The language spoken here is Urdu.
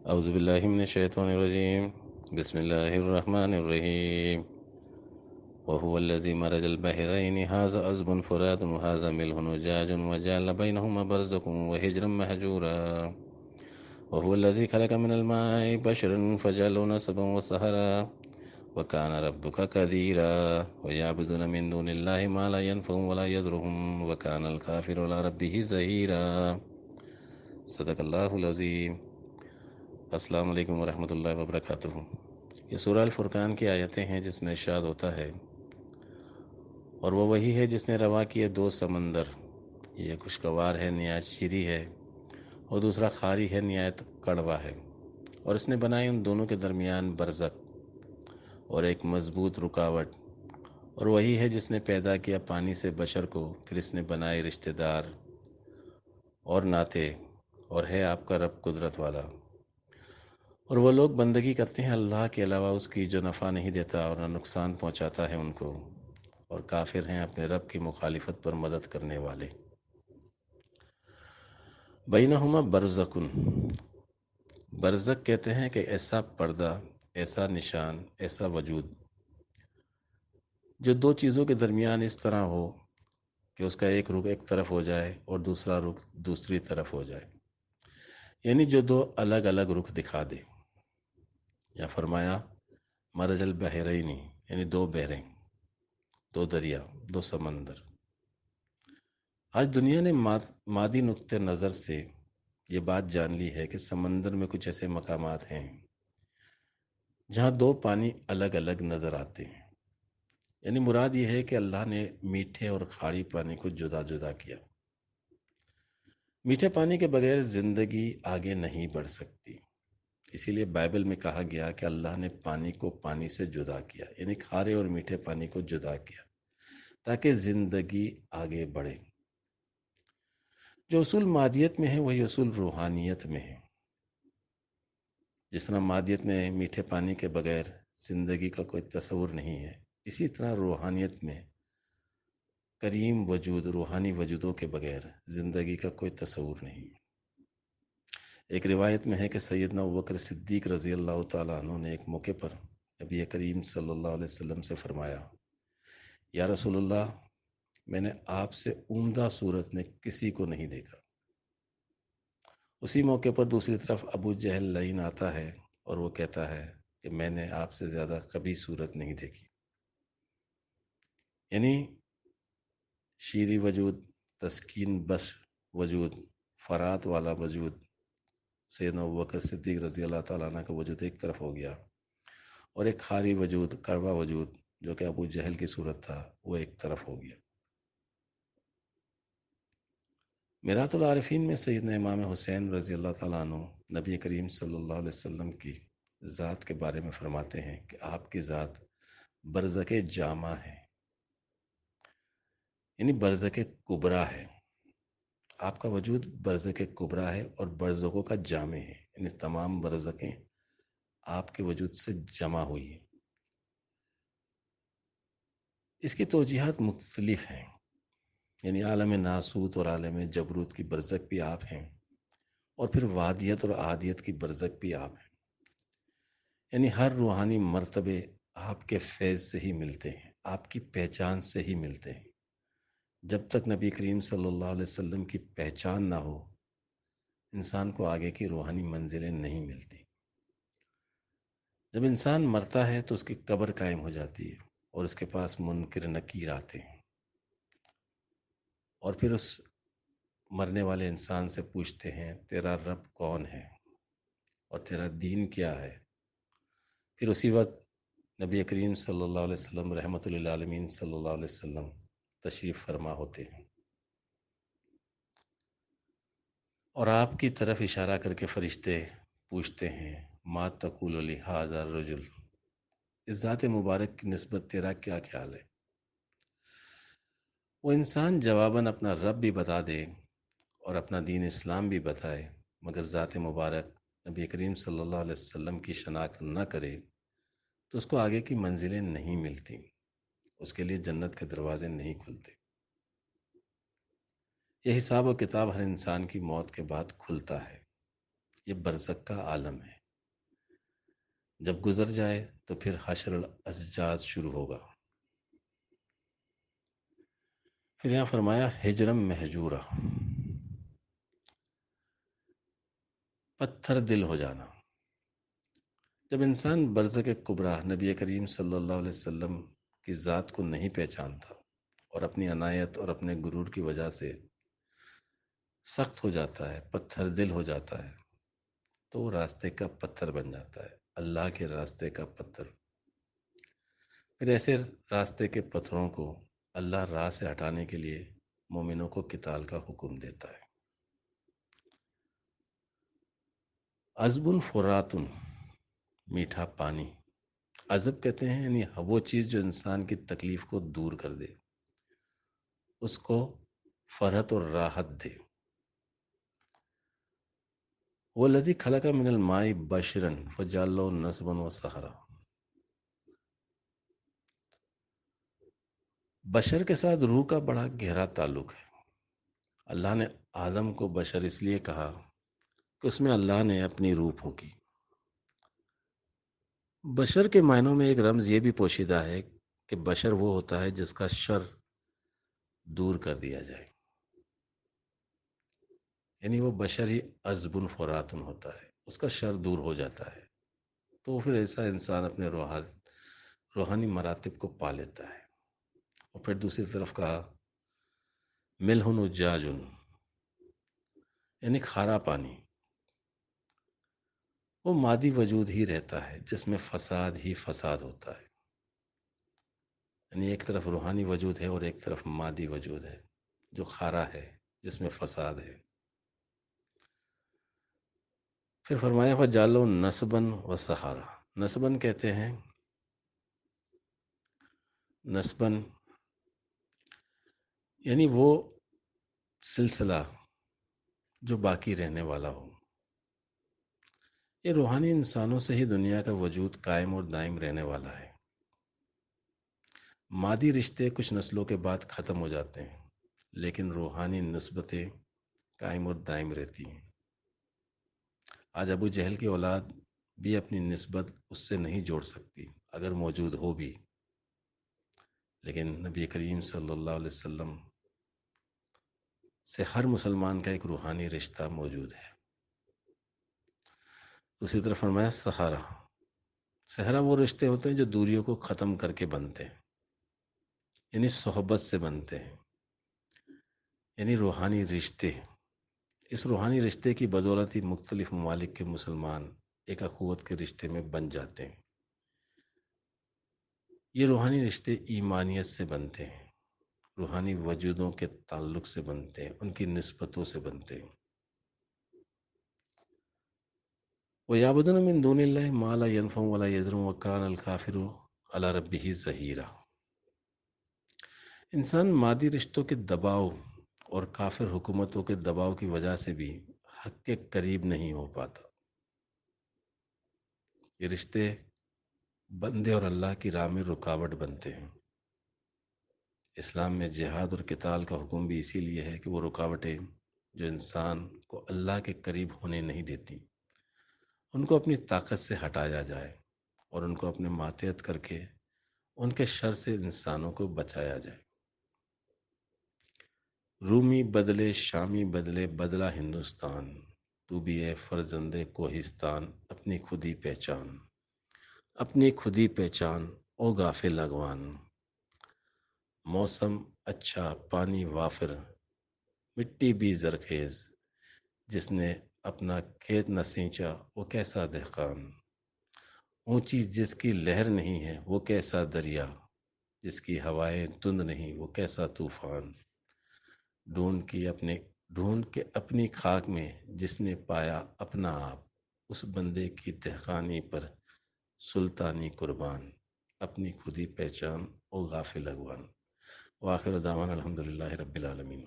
اعوذ باللہ من الشیطان الرجیم بسم اللہ الرحمن الرحیم وهو الذي مرج البحرين هذا عذب فرات وهذا ملح أجاج وجعل بينهما برزخا وحجرا مهجورا وهو الذي خلق من الماء بشرا فجعله نسبا وسهرا وكان ربك قديرا ويعبدون من دون الله ما لا ينفعهم ولا يضرهم وكان الكافر على ربه زهيرا صدق اللہ العظیم۔ السلام علیکم ورحمۃ اللہ وبرکاتہ۔ یہ سورہ الفرقان کی آیتیں ہیں جس میں ارشاد ہوتا ہے، اور وہ وہی ہے جس نے روا کیے دو سمندر، یہ خوشگوار ہے نہایت شیریں ہے، اور دوسرا خاری ہے نہایت کڑوا ہے، اور اس نے بنائے ان دونوں کے درمیان برزخ اور ایک مضبوط رکاوٹ، اور وہی ہے جس نے پیدا کیا پانی سے بشر کو، پھر اس نے بنائے رشتہ دار اور ناتے، اور ہے آپ کا رب قدرت والا۔ اور وہ لوگ بندگی کرتے ہیں اللہ کے علاوہ اس کی جو نفع نہیں دیتا اور نہ نقصان پہنچاتا ہے ان کو، اور کافر ہیں اپنے رب کی مخالفت پر مدد کرنے والے۔ بینہما برزخن، برزخ کہتے ہیں کہ ایسا پردہ، ایسا نشان، ایسا وجود جو دو چیزوں کے درمیان اس طرح ہو کہ اس کا ایک رخ ایک طرف ہو جائے اور دوسرا رخ دوسری طرف ہو جائے، یعنی جو دو الگ الگ رخ دکھا دے۔ یا فرمایا مرج البحرین، یعنی دو بحریں، دو دریا، دو سمندر۔ آج دنیا نے مادی نقطۂ نظر سے یہ بات جان لی ہے کہ سمندر میں کچھ ایسے مقامات ہیں جہاں دو پانی الگ الگ نظر آتے ہیں۔ یعنی مراد یہ ہے کہ اللہ نے میٹھے اور کھاری پانی کو جدا جدا کیا۔ میٹھے پانی کے بغیر زندگی آگے نہیں بڑھ سکتی، اسی لیے بائبل میں کہا گیا کہ اللہ نے پانی کو پانی سے جدا کیا، یعنی کھارے اور میٹھے پانی کو جدا کیا تاکہ زندگی آگے بڑھے۔ جو اصول مادیت میں ہے وہی اصول روحانیت میں ہے۔ جس طرح مادیت میں میٹھے پانی کے بغیر زندگی کا کوئی تصور نہیں ہے، اسی طرح روحانیت میں کریم وجود، روحانی وجودوں کے بغیر زندگی کا کوئی تصور نہیں۔ ایک روایت میں ہے کہ سیدنا ابوبکر صدیق رضی اللہ تعالیٰ عنہ نے ایک موقع پر نبی کریم صلی اللہ علیہ وسلم سے فرمایا، یا رسول اللہ، میں نے آپ سے عمدہ صورت میں کسی کو نہیں دیکھا۔ اسی موقع پر دوسری طرف ابو جہل لعین آتا ہے اور وہ کہتا ہے کہ میں نے آپ سے زیادہ کبھی صورت نہیں دیکھی۔ یعنی شیریں وجود، تسکین بخش وجود، فرات والا وجود سیدنا ابوبکر صدیق رضی اللہ تعالیٰ عنہ کا وجود ایک طرف ہو گیا، اور ایک خاری وجود، کڑوا وجود جو کہ ابو جہل کی صورت تھا، وہ ایک طرف ہو گیا۔ میرات العارفین میں سیدنا امام حسین رضی اللہ تعالیٰ عنہ نبی کریم صلی اللہ علیہ وسلم کی ذات کے بارے میں فرماتے ہیں کہ آپ کی ذات برزخ جامع ہے، یعنی برزخ کبریٰ ہے۔ آپ کا وجود برزخ کبریٰ ہے اور برزخوں کا جامع ہے، یعنی تمام برزخیں آپ کے وجود سے جمع ہوئی ہیں۔ اس کی توجیحات مختلف ہیں، یعنی عالم ناسوت اور عالم جبروت کی برزخ بھی آپ ہیں، اور پھر وادیت اور عادیت کی برزخ بھی آپ ہیں۔ یعنی ہر روحانی مرتبے آپ کے فیض سے ہی ملتے ہیں، آپ کی پہچان سے ہی ملتے ہیں۔ جب تک نبی کریم صلی اللہ علیہ وسلم کی پہچان نہ ہو، انسان کو آگے کی روحانی منزلیں نہیں ملتی۔ جب انسان مرتا ہے تو اس کی قبر قائم ہو جاتی ہے، اور اس کے پاس منکر نکیر آتے ہیں، اور پھر اس مرنے والے انسان سے پوچھتے ہیں تیرا رب کون ہے اور تیرا دین کیا ہے۔ پھر اسی وقت نبی کریم صلی اللہ علیہ وسلم رحمۃ للعالمین صلی اللہ علیہ وسلم تشریف فرما ہوتے ہیں، اور آپ کی طرف اشارہ کر کے فرشتے پوچھتے ہیں ما تقول لہذا الرجل، اس ذات مبارک کی نسبت تیرا کیا خیال ہے؟ وہ انسان جواباً اپنا رب بھی بتا دے اور اپنا دین اسلام بھی بتائے، مگر ذات مبارک نبی کریم صلی اللہ علیہ وسلم کی شناخت نہ کرے تو اس کو آگے کی منزلیں نہیں ملتی، اس کے لیے جنت کے دروازے نہیں کھلتے۔ یہ حساب و کتاب ہر انسان کی موت کے بعد کھلتا ہے، یہ برزخ کا عالم ہے. جب گزر جائے تو پھر حشر الاسجاد شروع ہوگا. پھر یہاں فرمایا ہجرم مہجورہ، پتھر دل ہو جانا. جب انسان برزخ کبریٰ نبی کریم صلی اللہ علیہ وسلم کی ذات کو نہیں پہچانتا اور اپنی عنایت اور اپنے غرور کی وجہ سے سخت ہو جاتا ہے، پتھر دل ہو جاتا ہے، تو وہ راستے کا پتھر بن جاتا ہے، اللہ کے راستے کا پتھر. پھر ایسے راستے کے پتھروں کو اللہ راہ سے ہٹانے کے لیے مومنوں کو قتال کا حکم دیتا ہے. عذب فراتن، میٹھا پانی. عذب کہتے ہیں یعنی وہ چیز جو انسان کی تکلیف کو دور کر دے، اس کو فرحت اور راحت دے. والذی خلق من الماء بشرا فجعل له نسبا وسحرا. بشر کے ساتھ روح کا بڑا گہرا تعلق ہے. اللہ نے آدم کو بشر اس لیے کہا کہ اس میں اللہ نے اپنی روح پھونکی. بشر کے معنوں میں ایک رمز یہ بھی پوشیدہ ہے کہ بشر وہ ہوتا ہے جس کا شر دور کر دیا جائے، یعنی وہ بشر ہی عذب فراتن ہوتا ہے، اس کا شر دور ہو جاتا ہے. تو پھر ایسا انسان اپنے روحانی مراتب کو پا لیتا ہے. اور پھر دوسری طرف کہا ملح اجاج، یعنی کھارا پانی. وہ مادی وجود ہی رہتا ہے جس میں فساد ہی فساد ہوتا ہے. یعنی ایک طرف روحانی وجود ہے اور ایک طرف مادی وجود ہے جو کھارا ہے، جس میں فساد ہے. پھر فرمایا فجعلہ نصباً و سحارا. نصباً کہتے ہیں، نصباً یعنی وہ سلسلہ جو باقی رہنے والا ہو. یہ روحانی انسانوں سے ہی دنیا کا وجود قائم اور دائم رہنے والا ہے. مادی رشتے کچھ نسلوں کے بعد ختم ہو جاتے ہیں، لیکن روحانی نسبتیں قائم اور دائم رہتی ہیں. آج ابو جہل کی اولاد بھی اپنی نسبت اس سے نہیں جوڑ سکتی اگر موجود ہو بھی، لیکن نبی کریم صلی اللہ علیہ وسلم سے ہر مسلمان کا ایک روحانی رشتہ موجود ہے. اسی طرح فرمایا سہارا. سہرا وہ رشتے ہوتے ہیں جو دوریوں کو ختم کر کے بنتے ہیں، یعنی صحبت سے بنتے ہیں، یعنی روحانی رشتے. اس روحانی رشتے کی بدولت ہی مختلف ممالک کے مسلمان ایک اخوت کے رشتے میں بن جاتے ہیں. یہ روحانی رشتے ایمانیت سے بنتے ہیں، روحانی وجودوں کے تعلق سے بنتے ہیں، ان کی نسبتوں سے بنتے ہیں. وَيَعْبُدُونَ مِن دُونِ اللَّهِ مَا لَا يَنفَعُهُمْ وَلَا يَضُرُّهُمْ وَكَانَ الْكَافِرُ عَلَى رَبِّهِ ظَهِيرًا. انسان مادی رشتوں کے دباؤ اور کافر حکومتوں کے دباؤ کی وجہ سے بھی حق کے قریب نہیں ہو پاتا. یہ رشتے بندے اور اللہ کی راہ میں رکاوٹ بنتے ہیں. اسلام میں جہاد اور قتال کا حکم بھی اسی لیے ہے کہ وہ رکاوٹیں جو انسان کو اللہ کے قریب ہونے نہیں دیتی، ان کو اپنی طاقت سے ہٹایا جائے اور ان کو اپنے ماتحت کر کے ان کے شر سے انسانوں کو بچایا جائے. رومی بدلے شامی بدلے بدلا ہندوستان، تو بھی اے فرزند کوہستان اپنی خودی پہچان. اپنی خودی پہچان او غافل اگوان. موسم اچھا پانی وافر، مٹی بھی زرخیز، جس نے اپنا کھیت نہ سینچا وہ کیسا دہقان. اونچی جس کی لہر نہیں ہے وہ کیسا دریا، جس کی ہوائیں تند نہیں وہ کیسا طوفان. ڈھونڈ کے اپنی خاک میں جس نے پایا اپنا آپ، اس بندے کی دہقانی پر سلطانی قربان. اپنی خودی پہچان او غافل اگوان. وآخر دعوانا الحمدللہ رب العالمین.